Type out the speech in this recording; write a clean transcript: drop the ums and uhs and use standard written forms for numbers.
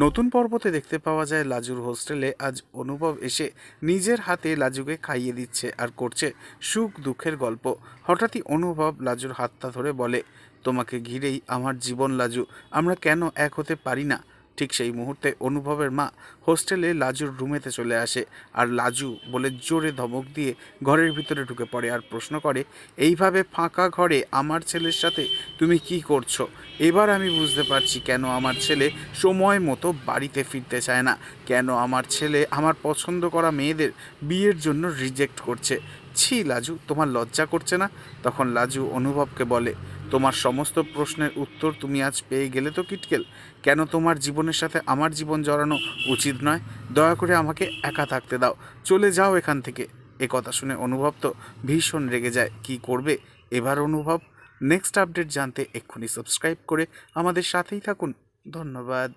নতুন পর্বতে দেখতে পাওয়া যায় লাজুর হোস্টেলে আজ অনুভব এসে নিজের হাতে লাজুকে খাইয়ে দিচ্ছে আর করছে সুখ দুঃখের গল্প। হঠাৎই অনুভব লাজুর হাতটা ধরে বলে, তোমাকে ঘিরেই আমার জীবন লাজু, আমরা কেন এক হতে পারি না? ঠিক সেই মুহূর্তে অনুভবের মা হোস্টেলে লাজুর রুমেতে চলে আসে আর লাজু বলে জোরে ধমক দিয়ে ঘরের ভিতরে ঢুকে পড়ে আর প্রশ্ন করে, এইভাবে ফাঁকা ঘরে আমার ছেলের সাথে তুমি কি করছো? এবার আমি বুঝতে পারছি কেন আমার ছেলে সময় মতো বাড়িতে ফিরতে চায় না, কেন আমার ছেলে আমার পছন্দ করা মেয়েদের বিয়ের জন্য রিজেক্ট করছে। ছি লাজু, তোমার লজ্জা করছে না? তখন লাজু অনুভবকে বলে, তোমার সমস্ত প্রশ্নের উত্তর তুমি আজ পেয়ে গেলে তো কিটকেল। কেন তোমার জীবনের সাথে আমার জীবন জড়ানো উচিত নয়? দয়া করে আমাকে একা থাকতে দাও, চলে যাও এখান থেকে। এ কথা শুনে অনুভব তো ভীষণ রেগে যায়। কি করবে এবার অনুভব? নেক্সট আপডেট জানতে এক্ষুনি সাবস্ক্রাইব করে আমাদের সাথেই থাকুন। ধন্যবাদ।